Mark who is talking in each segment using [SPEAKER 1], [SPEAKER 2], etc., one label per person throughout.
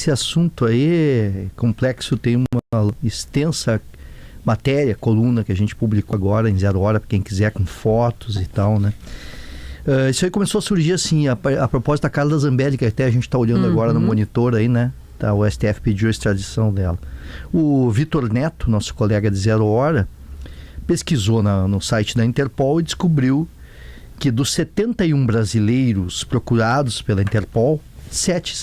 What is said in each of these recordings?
[SPEAKER 1] esse assunto aí complexo, tem uma extensa matéria, coluna que a gente publicou agora em 0 Hora, para quem quiser, com fotos e tal, né? Isso aí começou a surgir assim, a propósito da Carla Zambelli, que até a gente está olhando agora no monitor aí, né? Tá, o STF pediu a extradição dela. O Vitor Neto, nosso colega de 0 Hora, pesquisou no site da Interpol e descobriu que dos 71 brasileiros procurados pela Interpol, 6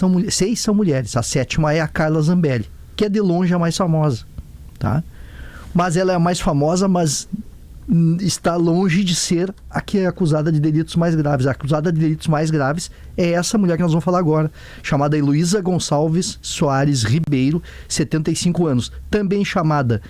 [SPEAKER 1] são mulheres. A 7ª é a Carla Zambelli, que é de longe a mais famosa, tá? Mas ela é a mais famosa, mas está longe de ser a que é acusada de delitos mais graves. A acusada de delitos mais graves é essa mulher que nós vamos falar agora, chamada Heloísa Gonçalves Soares Ribeiro, 75 anos. Também chamada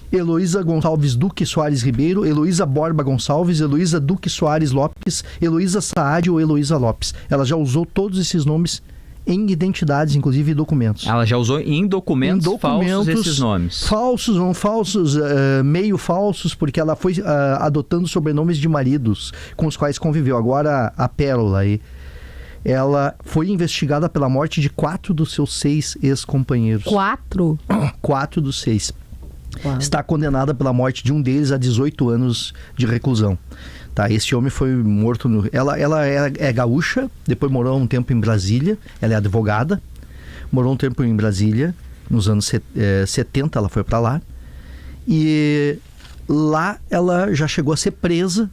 [SPEAKER 1] Heloísa Gonçalves Duque Soares Ribeiro, Heloísa Borba Gonçalves, Heloísa Duque Soares Lopes, Heloísa Saad ou Heloísa Lopes. Ela já usou todos esses nomes em identidades, inclusive em documentos. Ela já usou em documentos falsos esses nomes? Falsos, meio falsos, porque ela foi adotando sobrenomes de maridos com os quais conviveu. Agora a Pérola aí. Ela foi investigada pela morte de 4 dos seus 6 ex-companheiros. 4? 4 dos 6. Uau. Está condenada pela morte de um deles a 18 anos de reclusão. Tá, esse homem foi morto Ela é gaúcha, depois morou um tempo em Brasília. Ela é advogada, morou um tempo em Brasília. Nos anos 70 ela foi para lá. E lá ela já chegou a ser presa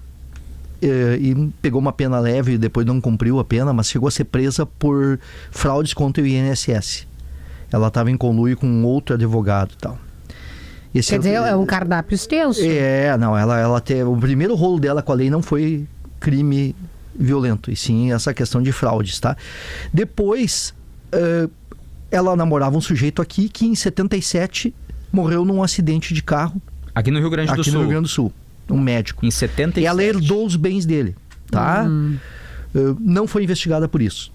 [SPEAKER 1] e pegou uma pena leve e depois não cumpriu a pena, mas chegou a ser presa por fraudes contra o INSS. Ela estava em conluio com outro advogado e tal. Quer dizer, é um cardápio extenso. Não, ela o primeiro rolo dela com a lei não foi crime violento, e sim essa questão de fraudes, tá? Depois, ela namorava um sujeito aqui que em 77 morreu num acidente de carro. Aqui no Rio Grande do Sul. Aqui no Rio Grande do Sul, um médico. Em 77. E ela herdou os bens dele, tá? Não foi investigada por isso.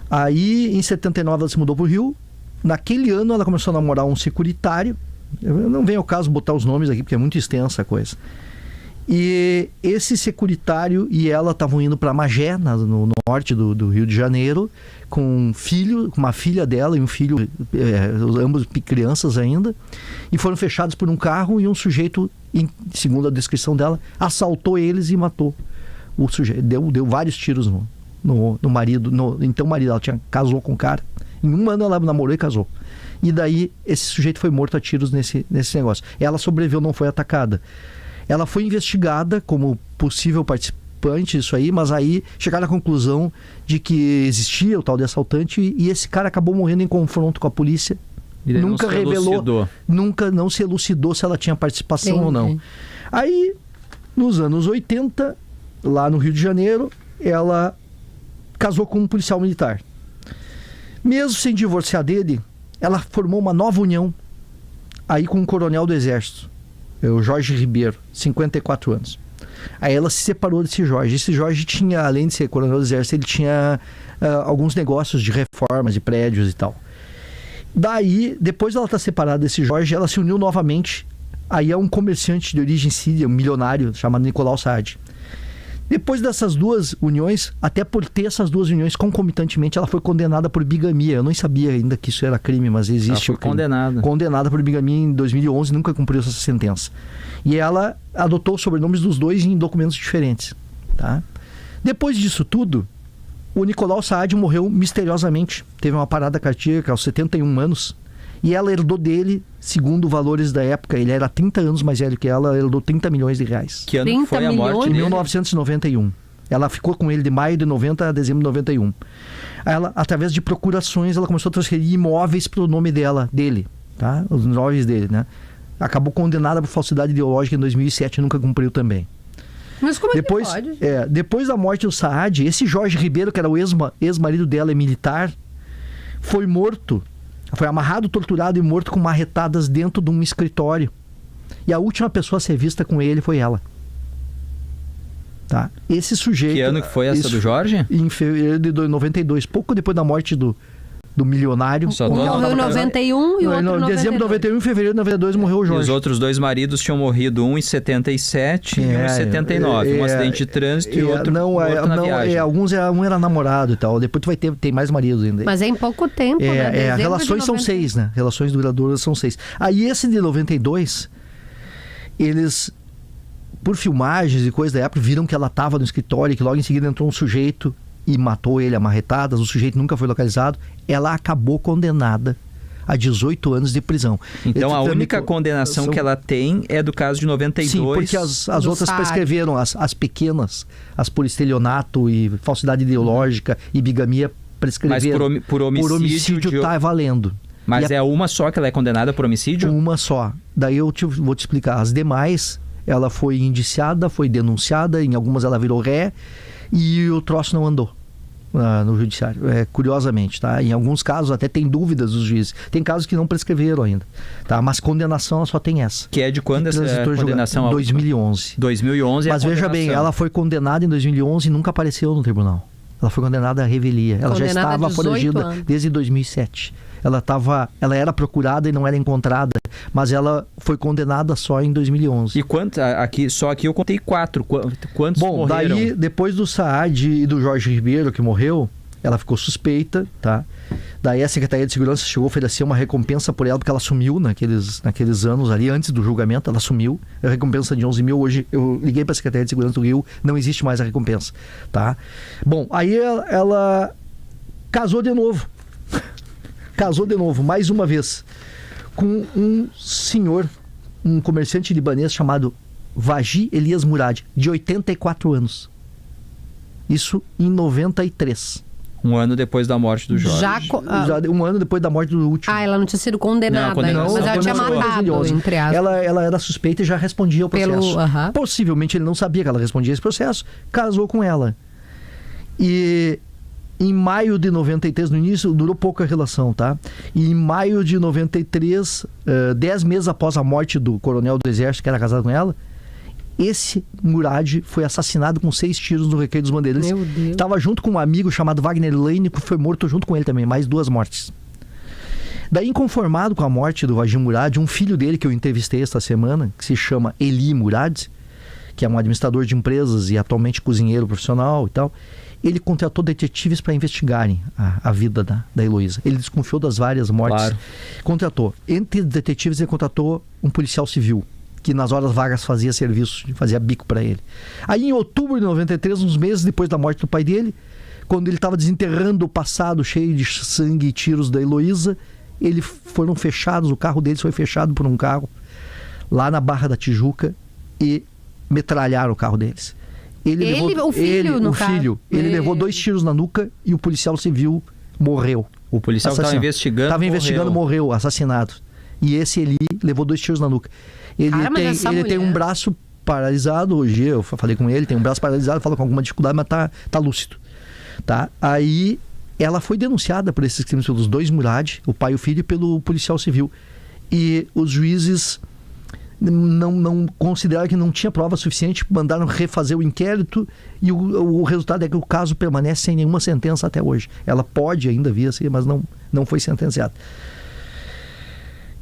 [SPEAKER 1] Aí, em 79, ela se mudou pro Rio. Naquele ano, ela começou a namorar um securitário. Não vem ao caso botar os nomes aqui, porque é muito extensa a coisa. E esse securitário e ela estavam indo para Magé, no norte do Rio de Janeiro, com um filho, com uma filha dela e um filho, ambos crianças ainda, e foram fechados por um carro e um sujeito, segundo a descrição dela, assaltou eles e matou o sujeito. Deu vários tiros no marido. Então o marido, ela casou com o cara. Em um ano ela namorou e casou. E daí esse sujeito foi morto a tiros nesse negócio. Ela sobreviveu, não foi atacada. Ela foi investigada como possível participante disso aí, mas aí chegaram à conclusão de que existia o tal de assaltante e esse cara acabou morrendo em confronto com a polícia. Nunca revelou, não se elucidou se ela tinha participação ou não. Aí, nos anos 80, lá no Rio de Janeiro, ela casou com um policial militar. Mesmo sem divorciar dele, ela formou uma nova união aí com um coronel do Exército, o Jorge Ribeiro, 54 anos. Aí ela se separou desse Jorge. Esse Jorge tinha, além de ser coronel do Exército, ele tinha alguns negócios de reformas de prédios e tal. Daí, depois dela estar separada desse Jorge, ela se uniu novamente aí a um comerciante de origem síria, um milionário, chamado Nicolau Saad. Depois dessas duas uniões, até por ter essas duas uniões concomitantemente, ela foi condenada por bigamia. Eu não sabia ainda que isso era crime, mas existe. Ela foi condenada por bigamia em 2011, nunca cumpriu essa sentença. E ela adotou os sobrenomes dos dois em documentos diferentes, tá? Depois disso tudo, o Nicolau Saad morreu misteriosamente. Teve uma parada cardíaca aos 71 anos. E ela herdou dele, segundo valores da época, ele era 30 anos mais velho que ela herdou 30 milhões de reais. Que ano foi a morte? Em 1991. Ela ficou com ele de maio de 90 a dezembro de 91. Ela, através de procurações, ela começou a transferir imóveis para o nome dele, tá? Os imóveis dele, né? Acabou condenada por falsidade ideológica em 2007 e nunca cumpriu também.
[SPEAKER 2] Mas como é que pode?
[SPEAKER 1] Depois da morte do Saad, esse Jorge Ribeiro, que era o ex-marido dela, é militar, foi morto. Foi amarrado, torturado e morto com marretadas dentro de um escritório. E a última pessoa a ser vista com ele foi ela. Tá? Esse sujeito... Que ano que foi essa do Jorge? Em fevereiro de 92, pouco depois da morte do do milionário.
[SPEAKER 3] Só
[SPEAKER 2] Um morreu em 91 e o outro em 92.
[SPEAKER 1] Dezembro de 91 e fevereiro de 92 morreu o
[SPEAKER 3] E
[SPEAKER 1] Jorge.
[SPEAKER 3] os outros 2 maridos tinham morrido, um em 77 e um em 79. Um acidente de trânsito e outro na viagem.
[SPEAKER 1] Um era namorado e tal. Depois tu vai ter tem mais maridos ainda.
[SPEAKER 2] Mas é em pouco tempo, né? Dezembro
[SPEAKER 1] Relações são 6, né? Relações duradouras são 6. Aí esse de 92, eles, por filmagens e coisas da época, viram que ela estava no escritório e que logo em seguida entrou um sujeito e matou ele a marretadas. O sujeito nunca foi localizado. Ela acabou condenada a 18 anos de prisão.
[SPEAKER 3] Então a única condenação que ela tem é do caso de 92.
[SPEAKER 1] Sim, porque as outras prescreveram, as pequenas, as por estelionato e falsidade ideológica e bigamia prescreveram.
[SPEAKER 3] Mas por homicídio
[SPEAKER 1] tá valendo.
[SPEAKER 3] Mas é uma só que ela é condenada por homicídio?
[SPEAKER 1] Uma só. Daí eu vou te explicar. As demais, ela foi indiciada, foi denunciada, em algumas ela virou ré e o troço não andou no judiciário, curiosamente, tá? Em alguns casos até tem dúvidas dos juízes. Tem casos que não prescreveram ainda, tá? Mas condenação ela só tem essa.
[SPEAKER 3] Que é de quando essa condenação?
[SPEAKER 1] 2011.
[SPEAKER 3] 2011
[SPEAKER 1] Mas veja bem, ela foi condenada em 2011 e nunca apareceu no tribunal. Ela foi condenada à revelia. Ela já estava foragida desde 2007. Ela era procurada e não era encontrada, mas ela foi condenada só em 2011.
[SPEAKER 3] E só aqui eu contei 4. Quantos morreram?
[SPEAKER 1] Daí, depois do Saad e do Jorge Ribeiro, que morreu, ela ficou suspeita, tá? Daí a Secretaria de Segurança chegou a oferecer uma recompensa por ela, porque ela sumiu naqueles anos ali, antes do julgamento, ela sumiu. A recompensa de 11 mil, hoje eu liguei para a Secretaria de Segurança do Rio, não existe mais a recompensa, tá? Bom, aí ela casou de novo. Casou de novo, mais uma vez, com um senhor, um comerciante libanês chamado Vaji Elias Murad, de 84 anos. Isso em 93.
[SPEAKER 3] Um ano depois da morte do Jorge.
[SPEAKER 1] Um ano depois da morte do último.
[SPEAKER 2] Ela não tinha sido condenada, mas ela tinha matado, entre aspas.
[SPEAKER 1] Ela era suspeita e já respondia ao processo. Possivelmente ele não sabia que ela respondia esse processo, casou com ela. E em maio de 93, no início, durou pouca relação, tá? E em maio de 93, 10 meses após a morte do coronel do exército, que era casado com ela, esse Murad foi assassinado com 6 tiros no Recreio dos Bandeirantes.
[SPEAKER 2] Meu Deus.
[SPEAKER 1] Estava junto com um amigo chamado Wagner Lane, que foi morto junto com ele também, mais 2 mortes. Daí, inconformado com a morte do Vaji Murad, um filho dele que eu entrevistei esta semana, que se chama Eli Murad, que é um administrador de empresas e atualmente cozinheiro profissional e tal, ele contratou detetives para investigarem a vida da Heloísa. Ele desconfiou das várias mortes.
[SPEAKER 3] Claro.
[SPEAKER 1] Contratou. Entre detetives, ele contratou um policial civil, que nas horas vagas fazia serviço, fazia bico para ele. Aí, em outubro de 93, uns meses depois da morte do pai dele, quando ele estava desenterrando o passado cheio de sangue e tiros da Heloísa, foram fechados, o carro deles foi fechado por um carro lá na Barra da Tijuca e metralharam o carro deles. O filho, ele levou 2 tiros na nuca e o policial civil morreu.
[SPEAKER 3] O policial que estava investigando
[SPEAKER 1] Estava investigando, morreu, assassinado. E esse Eli levou 2 tiros na nuca. Ele tem um braço paralisado, hoje eu falei com ele, tem um braço paralisado, fala com alguma dificuldade, mas tá lúcido. Tá? Aí ela foi denunciada por esses crimes pelos 2 Murad, o pai e o filho, e pelo policial civil. E os juízes não consideraram que não tinha prova suficiente, mandaram refazer o inquérito e o resultado é que o caso permanece sem nenhuma sentença até hoje. Ela pode ainda vir assim, mas não foi sentenciada.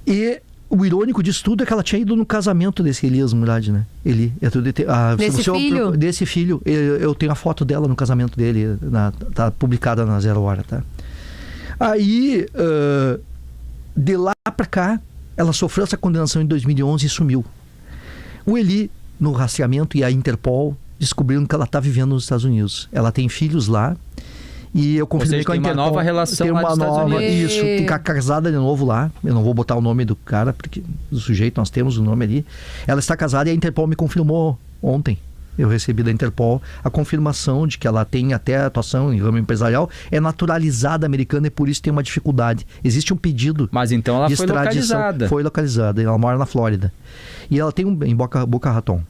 [SPEAKER 1] E o irônico disso tudo é que ela tinha ido no casamento desse Elias Murad, né? Desse filho. Eu tenho a foto dela no casamento dele, tá publicada na 0 Hora, tá? Aí, de lá pra cá, ela sofreu essa condenação em 2011 e sumiu. O Eli, no rastreamento, e a Interpol descobriram que ela está vivendo nos Estados Unidos. Ela tem filhos lá. E eu confirmei com a Interpol.
[SPEAKER 3] Tem uma nova relação lá nos Estados Unidos.
[SPEAKER 1] Isso, fica casada de novo lá. Eu não vou botar o nome do cara, porque do sujeito nós temos o nome ali. Ela está casada e a Interpol me confirmou ontem. Eu recebi da Interpol a confirmação de que ela tem até atuação em ramo empresarial, é naturalizada americana e por isso tem uma dificuldade. Existe um pedido.
[SPEAKER 3] Mas então ela foi localizada.
[SPEAKER 1] Foi localizada, ela mora na Flórida. E ela tem em Boca Raton.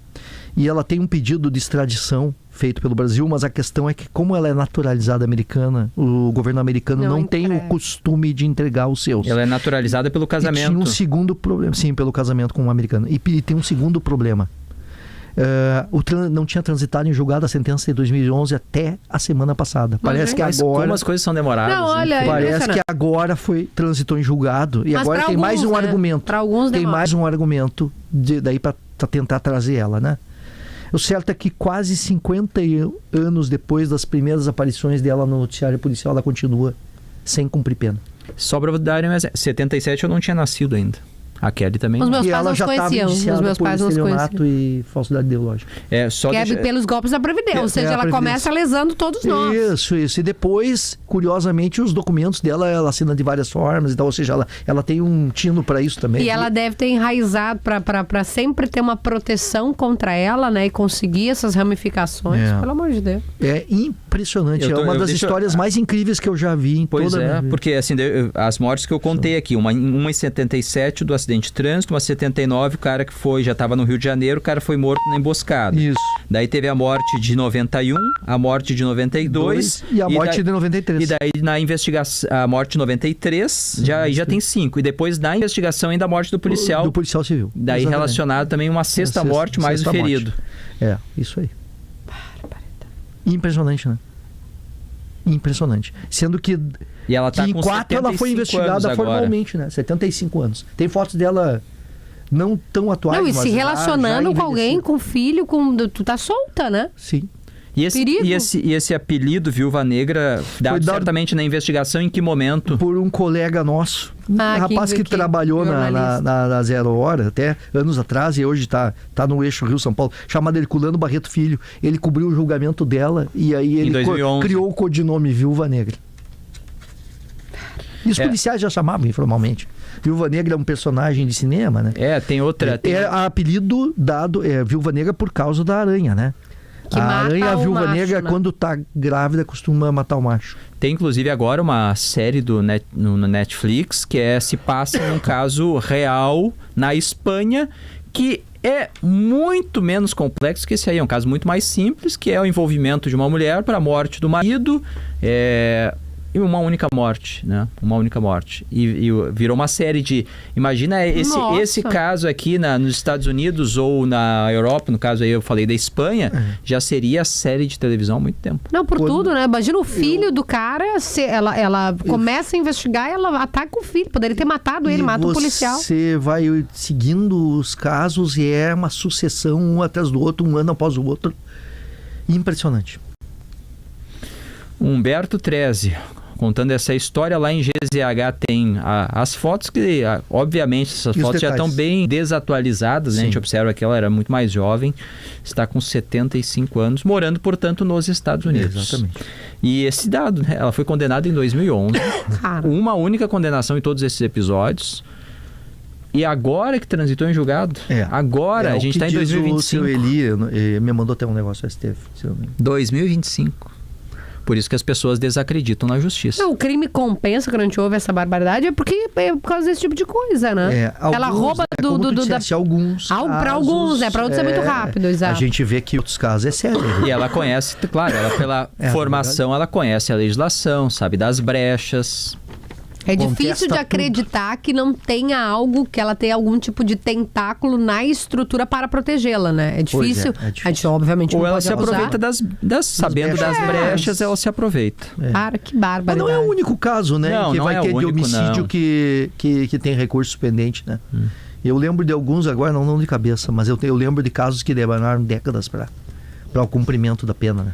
[SPEAKER 1] E ela tem um pedido de extradição feito pelo Brasil, mas a questão é que, como ela é naturalizada americana, o governo americano não tem o costume de entregar os seus.
[SPEAKER 3] Ela é naturalizada pelo casamento.
[SPEAKER 1] E tinha um segundo problema, sim, pelo casamento com um americano. E tem um segundo problema. não tinha transitado em julgado a sentença de 2011 até a semana passada. Parece que agora...
[SPEAKER 3] Como as coisas são demoradas.
[SPEAKER 2] Não, olha,
[SPEAKER 1] parece que agora transitou em julgado. E agora tem mais um argumento.
[SPEAKER 2] Para alguns
[SPEAKER 1] tem mais um argumento daí para tentar trazer ela, né? O certo é que quase 50 anos depois das primeiras aparições dela no noticiário policial, ela continua sem cumprir pena.
[SPEAKER 3] Só para dar um exemplo, 77 eu não tinha nascido ainda. A Kelly também.
[SPEAKER 2] Os meus
[SPEAKER 1] e
[SPEAKER 2] pais
[SPEAKER 1] ela
[SPEAKER 2] não
[SPEAKER 1] já estava indiciada por estelionato e falsidade ideológica.
[SPEAKER 2] Pelos golpes da Previdência. Ou seja, ela começa lesando todos nós.
[SPEAKER 1] Isso. E depois, curiosamente, os documentos dela, ela assina de várias formas. Então, ou seja, ela tem um tino para isso também.
[SPEAKER 2] E ela deve ter enraizado para sempre ter uma proteção contra ela, né? E conseguir essas ramificações. Pelo amor de Deus.
[SPEAKER 1] É impressionante. É uma das histórias mais incríveis que eu já vi em toda a minha vida.
[SPEAKER 3] Porque assim, as mortes que eu contei aqui, uma em 77 do acidente de trânsito, uma 79, o cara que já estava no Rio de Janeiro, o cara foi morto na emboscada.
[SPEAKER 1] Isso.
[SPEAKER 3] Daí teve a morte de 91, a morte de 92
[SPEAKER 1] e a morte de 93.
[SPEAKER 3] E daí na investigação, a morte de 93, já tem 5. E depois na investigação ainda a morte do policial.
[SPEAKER 1] Do policial civil.
[SPEAKER 3] Daí exatamente. Relacionado também uma sexta morte mais o ferido.
[SPEAKER 1] Morte. Isso aí. Impressionante, né? Impressionante. Sendo que
[SPEAKER 3] e ela tá
[SPEAKER 1] que
[SPEAKER 3] com
[SPEAKER 1] em 4 ela foi investigada formalmente, né? 75 anos. Tem fotos dela não tão atuais.
[SPEAKER 2] Não, e se relacionando com alguém, com filho, tu tá solta, né?
[SPEAKER 1] Sim.
[SPEAKER 3] E esse apelido Viúva Negra dado certamente na investigação em que momento?
[SPEAKER 1] Por um colega nosso, um rapaz que trabalhou na Zero Hora até anos atrás e hoje tá no eixo Rio-São Paulo, chamado Herculano Barreto Filho. Ele cobriu o julgamento dela e aí ele criou o codinome Viúva Negra. E os policiais já chamavam informalmente. Viúva Negra é um personagem de cinema, né?
[SPEAKER 3] Tem outra...
[SPEAKER 1] apelido dado Viúva Negra por causa da aranha, né?
[SPEAKER 2] Que
[SPEAKER 1] a aranha, a Viúva Negra,
[SPEAKER 2] né?
[SPEAKER 1] Quando tá grávida, costuma matar o macho.
[SPEAKER 3] Tem, inclusive, agora uma série no Netflix que se passa num caso real na Espanha, que é muito menos complexo que esse aí. É um caso muito mais simples, que é o envolvimento de uma mulher para a morte do marido. E uma única morte, né? Uma única morte. E virou uma série de... Imagina esse caso aqui nos Estados Unidos ou na Europa, no caso aí eu falei da Espanha, já seria a série de televisão há muito tempo.
[SPEAKER 2] Não, tudo, né? Imagina o filho do cara, ela começa a investigar e ela ataca o filho. Poderia ter matado ele, mata o policial.
[SPEAKER 1] Você vai seguindo os casos e é uma sucessão um atrás do outro, um ano após o outro. Impressionante.
[SPEAKER 3] Humberto Treze, contando essa história. Lá em GZH tem as fotos que, obviamente, essas fotos já estão bem desatualizadas, né? A gente observa que ela era muito mais jovem, está com 75 anos, morando, portanto, nos Estados Unidos.
[SPEAKER 1] Exatamente.
[SPEAKER 3] E esse dado, né? Ela foi condenada em 2011, uma única condenação em todos esses episódios. E agora que transitou em julgado, agora, a gente está em 2025. O
[SPEAKER 1] seu Eli me mandou até um negócio STF.
[SPEAKER 3] 2025. Por isso que as pessoas desacreditam na justiça.
[SPEAKER 2] Não, o crime compensa quando a gente ouve essa barbaridade, é por causa desse tipo de coisa, né?
[SPEAKER 1] Ela rouba alguns.
[SPEAKER 2] Para alguns, para outros é muito rápido, exato.
[SPEAKER 1] A gente vê que outros casos é sério.
[SPEAKER 3] E ela conhece, claro, pela formação, ela conhece a legislação, sabe das brechas.
[SPEAKER 2] É difícil de acreditar que não tenha algo, que ela tenha algum tipo de tentáculo na estrutura para protegê-la, né? É difícil. A gente, obviamente,
[SPEAKER 3] ou ela se aproveita sabendo das brechas, ela se aproveita.
[SPEAKER 2] Cara, que bárbaro.
[SPEAKER 1] Mas não é o único caso, né?
[SPEAKER 3] Não,
[SPEAKER 1] que
[SPEAKER 3] não
[SPEAKER 1] vai ter de homicídio que tem recurso pendente, né? Eu lembro de alguns agora, não de cabeça, mas eu lembro de casos que demoraram décadas para o cumprimento da pena, né?